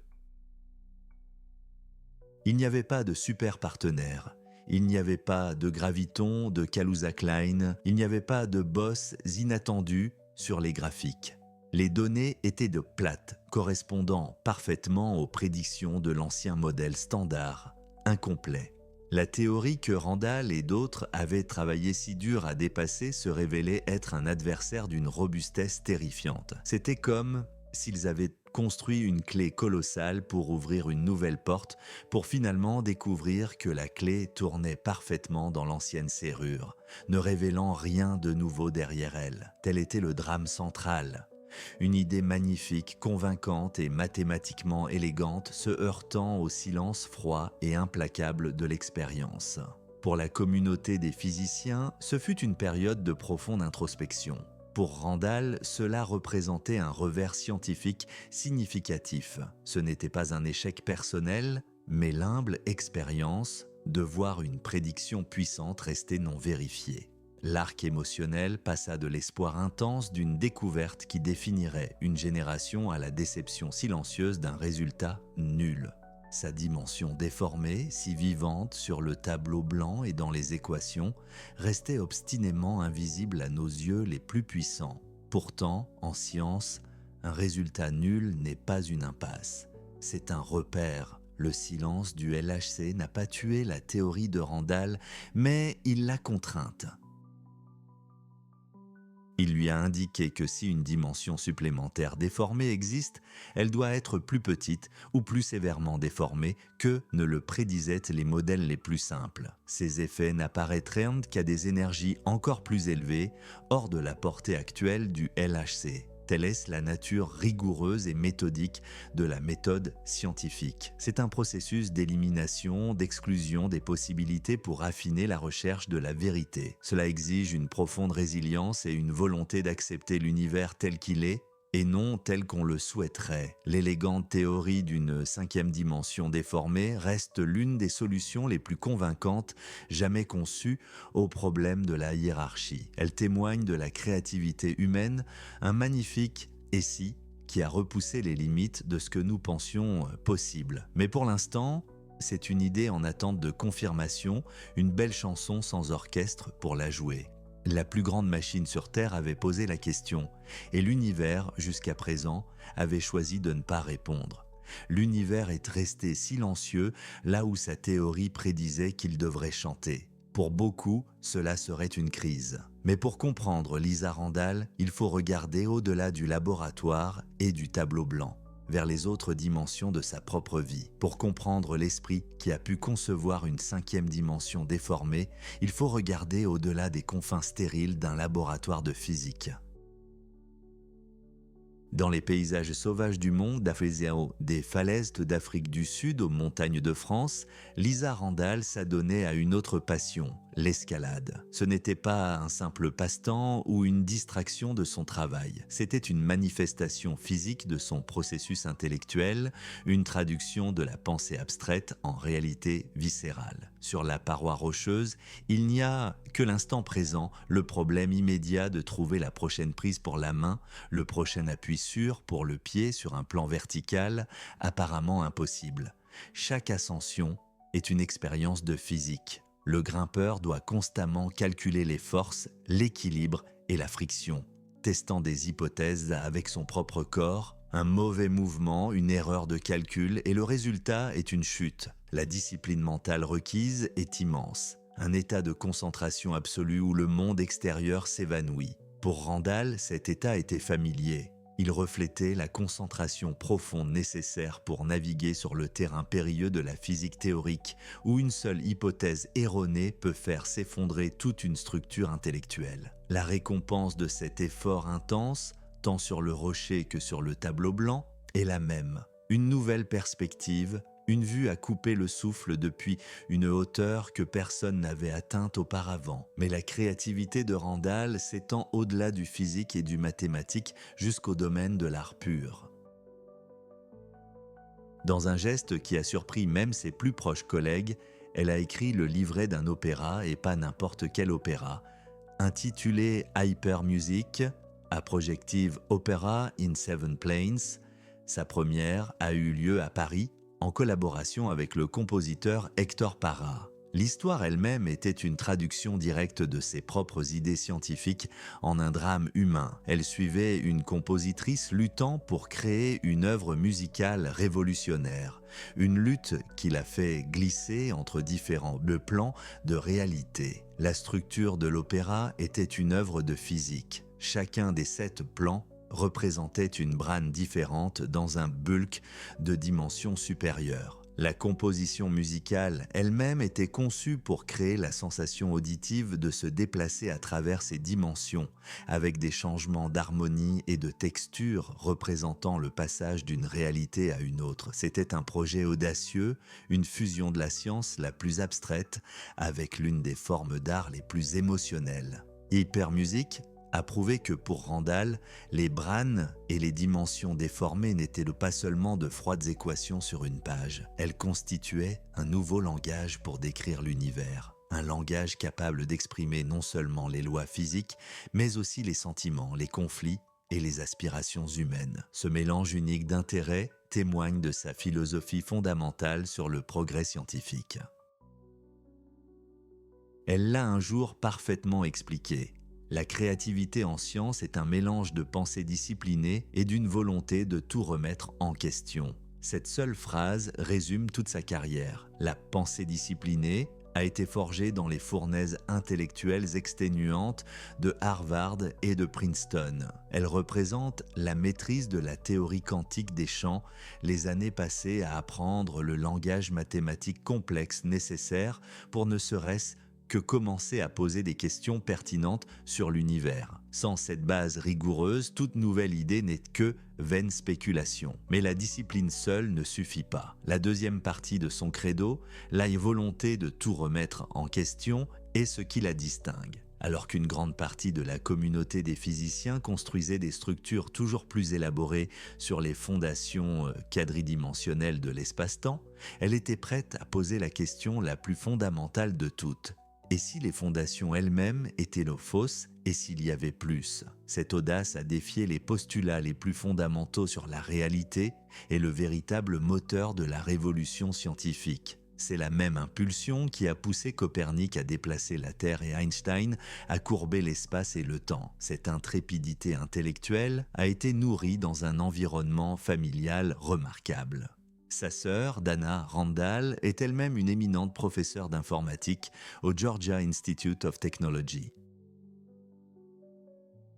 Il n'y avait pas de super partenaire, il n'y avait pas de graviton, de Kaluza-Klein, il n'y avait pas de boss inattendus sur les graphiques. Les données étaient de plates, correspondant parfaitement aux prédictions de l'ancien modèle standard, incomplet. La théorie que Randall et d'autres avaient travaillé si dur à dépasser se révélait être un adversaire d'une robustesse terrifiante. C'était comme s'ils avaient construit une clé colossale pour ouvrir une nouvelle porte, pour finalement découvrir que la clé tournait parfaitement dans l'ancienne serrure, ne révélant rien de nouveau derrière elle. Tel était le drame central. Une idée magnifique, convaincante et mathématiquement élégante se heurtant au silence froid et implacable de l'expérience. Pour la communauté des physiciens, ce fut une période de profonde introspection. Pour Randall, cela représentait un revers scientifique significatif. Ce n'était pas un échec personnel, mais l'humble expérience de voir une prédiction puissante rester non vérifiée. L'arc émotionnel passa de l'espoir intense d'une découverte qui définirait une génération à la déception silencieuse d'un résultat nul. Sa dimension déformée, si vivante sur le tableau blanc et dans les équations, restait obstinément invisible à nos yeux les plus puissants. Pourtant, en science, un résultat nul n'est pas une impasse. C'est un repère. Le silence du LHC n'a pas tué la théorie de Randall, mais il l'a contrainte. Il lui a indiqué que si une dimension supplémentaire déformée existe, elle doit être plus petite ou plus sévèrement déformée que ne le prédisaient les modèles les plus simples. Ces effets n'apparaîtraient qu'à des énergies encore plus élevées, hors de la portée actuelle du LHC. Telle est la nature rigoureuse et méthodique de la méthode scientifique. C'est un processus d'élimination, d'exclusion des possibilités pour affiner la recherche de la vérité. Cela exige une profonde résilience et une volonté d'accepter l'univers tel qu'il est, et non tel qu'on le souhaiterait. L'élégante théorie d'une cinquième dimension déformée reste l'une des solutions les plus convaincantes jamais conçues au problème de la hiérarchie. Elle témoigne de la créativité humaine, un magnifique « et si » qui a repoussé les limites de ce que nous pensions possible. Mais pour l'instant, c'est une idée en attente de confirmation, une belle chanson sans orchestre pour la jouer. La plus grande machine sur Terre avait posé la question, et l'univers, jusqu'à présent, avait choisi de ne pas répondre. L'univers est resté silencieux là où sa théorie prédisait qu'il devrait chanter. Pour beaucoup, cela serait une crise. Mais pour comprendre Lisa Randall, il faut regarder au-delà du laboratoire et du tableau blanc, vers les autres dimensions de sa propre vie. Pour comprendre l'esprit qui a pu concevoir une cinquième dimension déformée, il faut regarder au-delà des confins stériles d'un laboratoire de physique. Dans les paysages sauvages du monde, d'Afriziao, des falaises d'Afrique du Sud aux montagnes de France, Lisa Randall s'adonnait à une autre passion, l'escalade. Ce n'était pas un simple passe-temps ou une distraction de son travail. C'était une manifestation physique de son processus intellectuel, une traduction de la pensée abstraite en réalité viscérale. Sur la paroi rocheuse, il n'y a que l'instant présent, le problème immédiat de trouver la prochaine prise pour la main, le prochain appui sûr pour le pied sur un plan vertical, apparemment impossible. Chaque ascension est une expérience de physique. Le grimpeur doit constamment calculer les forces, l'équilibre et la friction, testant des hypothèses avec son propre corps. Un mauvais mouvement, une erreur de calcul et le résultat est une chute. La discipline mentale requise est immense. Un état de concentration absolue où le monde extérieur s'évanouit. Pour Randall, cet état était familier. Il reflétait la concentration profonde nécessaire pour naviguer sur le terrain périlleux de la physique théorique, où une seule hypothèse erronée peut faire s'effondrer toute une structure intellectuelle. La récompense de cet effort intense, tant sur le rocher que sur le tableau blanc, est la même. Une nouvelle perspective, une vue à couper le souffle depuis une hauteur que personne n'avait atteinte auparavant. Mais la créativité de Randall s'étend au-delà du physique et du mathématique jusqu'au domaine de l'art pur. Dans un geste qui a surpris même ses plus proches collègues, elle a écrit le livret d'un opéra, et pas n'importe quel opéra, intitulé Hyper Music, A Projective Opera in Seven Planes. Sa première a eu lieu à Paris, en collaboration avec le compositeur Hector Parra. L'histoire elle-même était une traduction directe de ses propres idées scientifiques en un drame humain. Elle suivait une compositrice luttant pour créer une œuvre musicale révolutionnaire, une lutte qui l'a fait glisser entre différents plans de réalité. La structure de l'opéra était une œuvre de physique. Chacun des 7 plans représentait une brane différente dans un bulk de dimension supérieure. La composition musicale elle-même était conçue pour créer la sensation auditive de se déplacer à travers ces dimensions, avec des changements d'harmonie et de texture représentant le passage d'une réalité à une autre. C'était un projet audacieux, une fusion de la science la plus abstraite avec l'une des formes d'art les plus émotionnelles. Hypermusique a prouvé que pour Randall, les branes et les dimensions déformées n'étaient pas seulement de froides équations sur une page. Elles constituaient un nouveau langage pour décrire l'univers. Un langage capable d'exprimer non seulement les lois physiques, mais aussi les sentiments, les conflits et les aspirations humaines. Ce mélange unique d'intérêts témoigne de sa philosophie fondamentale sur le progrès scientifique. Elle l'a un jour parfaitement expliqué. La créativité en science est un mélange de pensée disciplinée et d'une volonté de tout remettre en question. Cette seule phrase résume toute sa carrière. La pensée disciplinée a été forgée dans les fournaises intellectuelles exténuantes de Harvard et de Princeton. Elle représente la maîtrise de la théorie quantique des champs, les années passées à apprendre le langage mathématique complexe nécessaire pour ne serait-ce que commencer à poser des questions pertinentes sur l'univers. Sans cette base rigoureuse, toute nouvelle idée n'est que vaine spéculation. Mais la discipline seule ne suffit pas. La deuxième partie de son credo, la volonté de tout remettre en question, est ce qui la distingue. Alors qu'une grande partie de la communauté des physiciens construisait des structures toujours plus élaborées sur les fondations quadridimensionnelles de l'espace-temps, elle était prête à poser la question la plus fondamentale de toutes. Et si les fondations elles-mêmes étaient nos fausses, et s'il y avait plus? Cette audace a défié les postulats les plus fondamentaux sur la réalité est le véritable moteur de la révolution scientifique. C'est la même impulsion qui a poussé Copernic à déplacer la Terre et Einstein à courber l'espace et le temps. Cette intrépidité intellectuelle a été nourrie dans un environnement familial remarquable. Sa sœur, Dana Randall, est elle-même une éminente professeure d'informatique au Georgia Institute of Technology.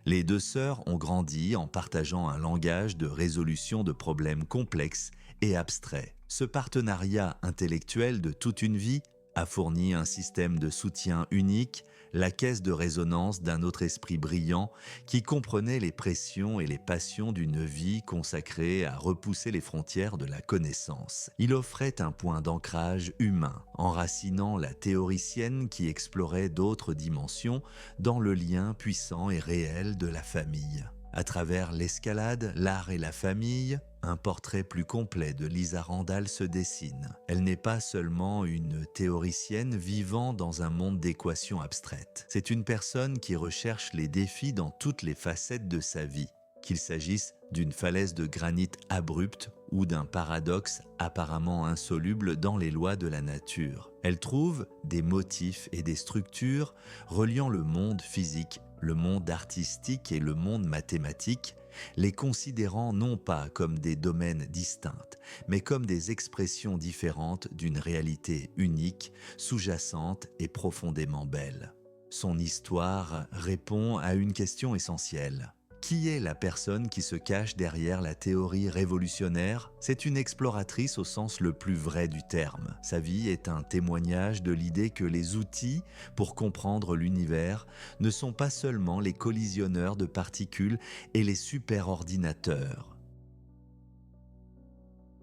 Les deux sœurs ont grandi en partageant un langage de résolution de problèmes complexes et abstraits. Ce partenariat intellectuel de toute une vie a fourni un système de soutien unique, la caisse de résonance d'un autre esprit brillant qui comprenait les pressions et les passions d'une vie consacrée à repousser les frontières de la connaissance. Il offrait un point d'ancrage humain, enracinant la théoricienne qui explorait d'autres dimensions dans le lien puissant et réel de la famille. À travers l'escalade, l'art et la famille, un portrait plus complet de Lisa Randall se dessine. Elle n'est pas seulement une théoricienne vivant dans un monde d'équations abstraites. C'est une personne qui recherche les défis dans toutes les facettes de sa vie, qu'il s'agisse d'une falaise de granit abrupte ou d'un paradoxe apparemment insoluble dans les lois de la nature. Elle trouve des motifs et des structures reliant le monde physique, le monde artistique et le monde mathématique, les considérant non pas comme des domaines distincts, mais comme des expressions différentes d'une réalité unique, sous-jacente et profondément belle. Son histoire répond à une question essentielle. Qui est la personne qui se cache derrière la théorie révolutionnaire? C'est une exploratrice au sens le plus vrai du terme. Sa vie est un témoignage de l'idée que les outils pour comprendre l'univers ne sont pas seulement les collisionneurs de particules et les superordinateurs.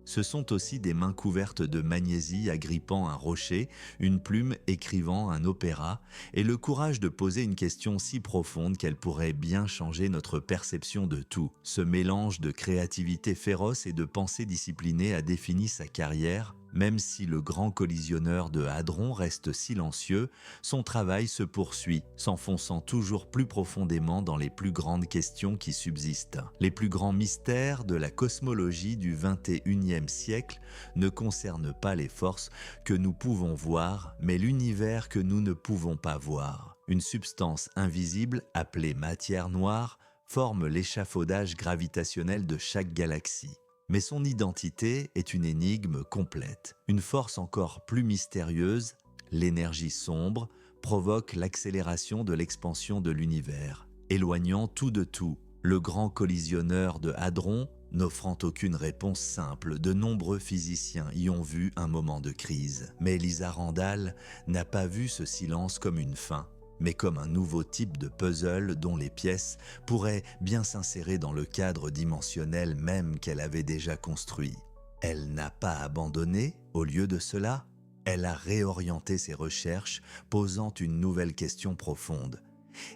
Ce sont aussi des mains couvertes de magnésie agrippant un rocher, une plume écrivant un opéra, et le courage de poser une question si profonde qu'elle pourrait bien changer notre perception de tout. Ce mélange de créativité féroce et de pensée disciplinée a défini sa carrière. Même si le grand collisionneur de hadrons reste silencieux, son travail se poursuit, s'enfonçant toujours plus profondément dans les plus grandes questions qui subsistent. Les plus grands mystères de la cosmologie du XXIe siècle ne concernent pas les forces que nous pouvons voir, mais l'univers que nous ne pouvons pas voir. Une substance invisible, appelée matière noire, forme l'échafaudage gravitationnel de chaque galaxie. Mais son identité est une énigme complète. Une force encore plus mystérieuse, l'énergie sombre, provoque l'accélération de l'expansion de l'univers, éloignant tout de tout. Le grand collisionneur de hadrons, n'offrant aucune réponse simple, de nombreux physiciens y ont vu un moment de crise. Mais Lisa Randall n'a pas vu ce silence comme une fin, mais comme un nouveau type de puzzle dont les pièces pourraient bien s'insérer dans le cadre dimensionnel même qu'elle avait déjà construit. Elle n'a pas abandonné, au lieu de cela, elle a réorienté ses recherches, posant une nouvelle question profonde.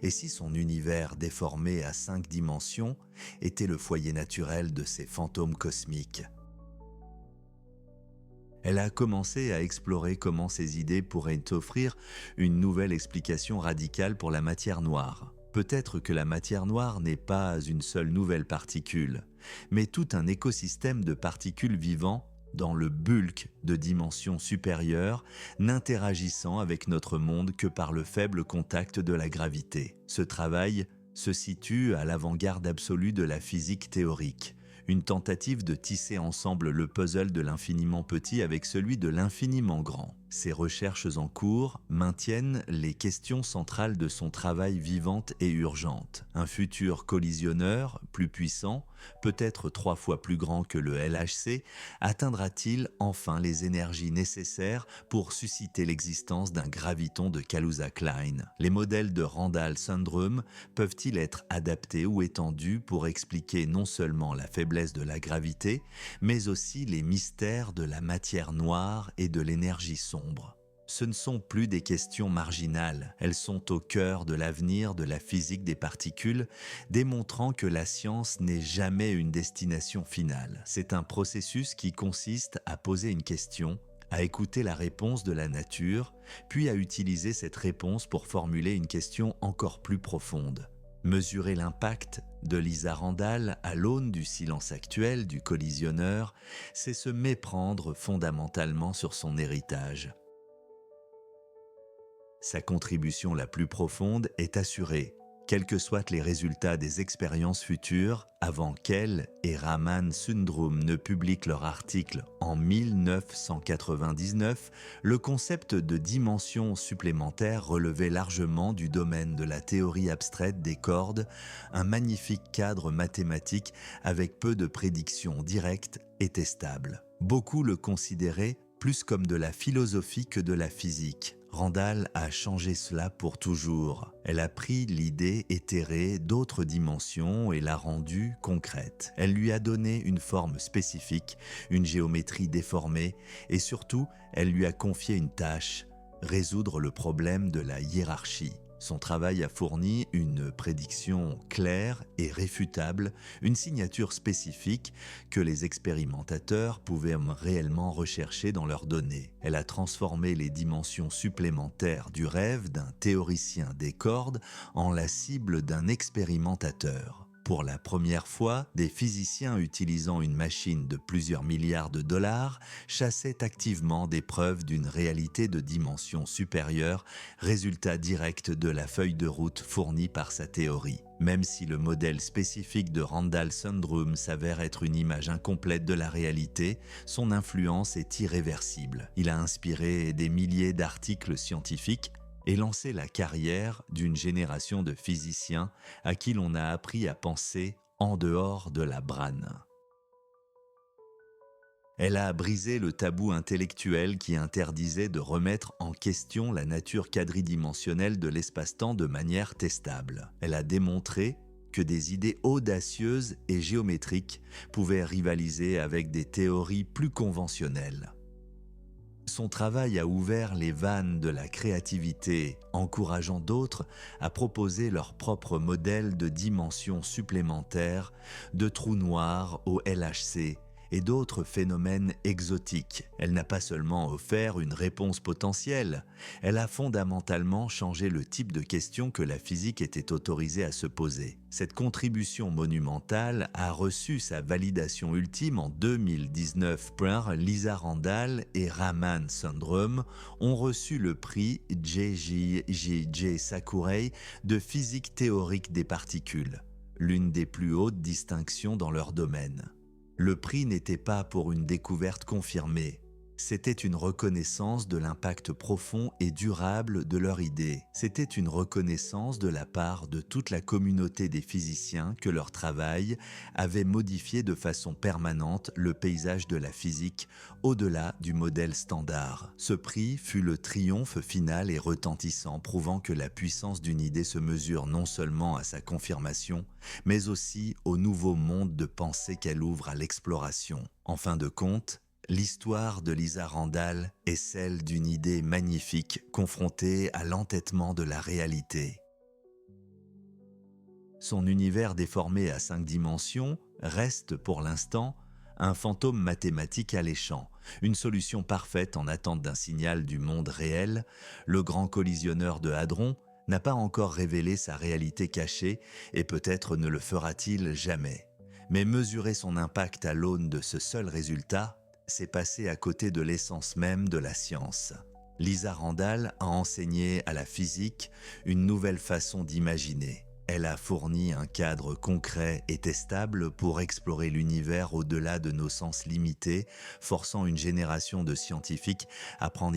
Et si son univers déformé à 5 dimensions était le foyer naturel de ces fantômes cosmiques ? Elle a commencé à explorer comment ces idées pourraient offrir une nouvelle explication radicale pour la matière noire. Peut-être que la matière noire n'est pas une seule nouvelle particule, mais tout un écosystème de particules vivant dans le bulk de dimensions supérieures, n'interagissant avec notre monde que par le faible contact de la gravité. Ce travail se situe à l'avant-garde absolue de la physique théorique. Une tentative de tisser ensemble le puzzle de l'infiniment petit avec celui de l'infiniment grand. Ces recherches en cours maintiennent les questions centrales de son travail vivantes et urgentes. Un futur collisionneur, plus puissant, peut-être 3 fois plus grand que le LHC, atteindra-t-il enfin les énergies nécessaires pour susciter l'existence d'un graviton de Kaluza-Klein? Les modèles de Randall syndrome peuvent-ils être adaptés ou étendus pour expliquer non seulement la faiblesse de la gravité, mais aussi les mystères de la matière noire et de l'énergie sombre? Ce ne sont plus des questions marginales, elles sont au cœur de l'avenir de la physique des particules, démontrant que la science n'est jamais une destination finale. C'est un processus qui consiste à poser une question, à écouter la réponse de la nature, puis à utiliser cette réponse pour formuler une question encore plus profonde. Mesurer l'impact de Lisa Randall à l'aune du silence actuel du collisionneur, c'est se méprendre fondamentalement sur son héritage. Sa contribution la plus profonde est assurée, quels que soient les résultats des expériences futures, avant qu'elle et Raman Sundrum ne publient leur article en 1999, le concept de dimension supplémentaire relevait largement du domaine de la théorie abstraite des cordes, un magnifique cadre mathématique avec peu de prédictions directes et testables. Beaucoup le considéraient plus comme de la philosophie que de la physique. Randall a changé cela pour toujours. Elle a pris l'idée éthérée d'autres dimensions et l'a rendue concrète. Elle lui a donné une forme spécifique, une géométrie déformée et surtout, elle lui a confié une tâche, résoudre le problème de la hiérarchie. Son travail a fourni une prédiction claire et réfutable, une signature spécifique que les expérimentateurs pouvaient réellement rechercher dans leurs données. Elle a transformé les dimensions supplémentaires du rêve d'un théoricien des cordes en la cible d'un expérimentateur. Pour la première fois, des physiciens utilisant une machine de plusieurs milliards de dollars chassaient activement des preuves d'une réalité de dimension supérieure, résultat direct de la feuille de route fournie par sa théorie. Même si le modèle spécifique de Randall Sundrum s'avère être une image incomplète de la réalité, son influence est irréversible. Il a inspiré des milliers d'articles scientifiques et lancé la carrière d'une génération de physiciens à qui l'on a appris à penser en dehors de la brane. Elle a brisé le tabou intellectuel qui interdisait de remettre en question la nature quadridimensionnelle de l'espace-temps de manière testable. Elle a démontré que des idées audacieuses et géométriques pouvaient rivaliser avec des théories plus conventionnelles. Son travail a ouvert les vannes de la créativité, encourageant d'autres à proposer leur propre modèle de dimension supplémentaire, de trous noirs au LHC et d'autres phénomènes exotiques. Elle n'a pas seulement offert une réponse potentielle, elle a fondamentalement changé le type de questions que la physique était autorisée à se poser. Cette contribution monumentale a reçu sa validation ultime en 2019. Lisa Randall et Raman Sundrum ont reçu le prix J.J. Sakurai de physique théorique des particules, l'une des plus hautes distinctions dans leur domaine. Le prix n'était pas pour une découverte confirmée, c'était une reconnaissance de l'impact profond et durable de leur idée. C'était une reconnaissance de la part de toute la communauté des physiciens que leur travail avait modifié de façon permanente le paysage de la physique au-delà du modèle standard. Ce prix fut le triomphe final et retentissant, prouvant que la puissance d'une idée se mesure non seulement à sa confirmation, mais aussi au nouveau monde de pensée qu'elle ouvre à l'exploration. En fin de compte, l'histoire de Lisa Randall est celle d'une idée magnifique confrontée à l'entêtement de la réalité. Son univers déformé à 5 dimensions reste pour l'instant un fantôme mathématique alléchant, une solution parfaite en attente d'un signal du monde réel. Le grand collisionneur de Hadron n'a pas encore révélé sa réalité cachée et peut-être ne le fera-t-il jamais. Mais mesurer son impact à l'aune de ce seul résultat, c'est passer à côté de l'essence même de la science. Lisa Randall a enseigné à la physique une nouvelle façon d'imaginer. Elle a fourni un cadre concret et testable pour explorer l'univers au-delà de nos sens limités, forçant une génération de scientifiques à prendre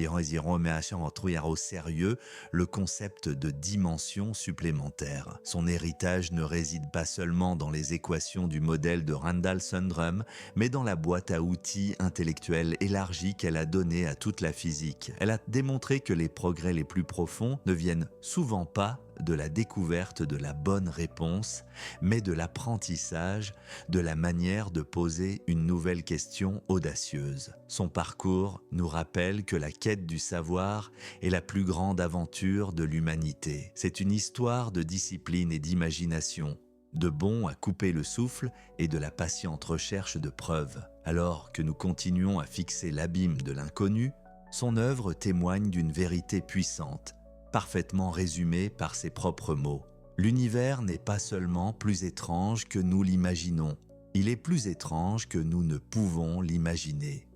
au sérieux le concept de dimension supplémentaire. Son héritage ne réside pas seulement dans les équations du modèle de Randall Sundrum, mais dans la boîte à outils intellectuelle élargie qu'elle a donnée à toute la physique. Elle a démontré que les progrès les plus profonds ne viennent souvent pas de la découverte de la bonne réponse, mais de l'apprentissage de la manière de poser une nouvelle question audacieuse. Son parcours nous rappelle que la quête du savoir est la plus grande aventure de l'humanité. C'est une histoire de discipline et d'imagination, de bon à couper le souffle et de la patiente recherche de preuves. Alors que nous continuons à fixer l'abîme de l'inconnu, son œuvre témoigne d'une vérité puissante, parfaitement résumée par ses propres mots. L'univers n'est pas seulement plus étrange que nous l'imaginons, il est plus étrange que nous ne pouvons l'imaginer.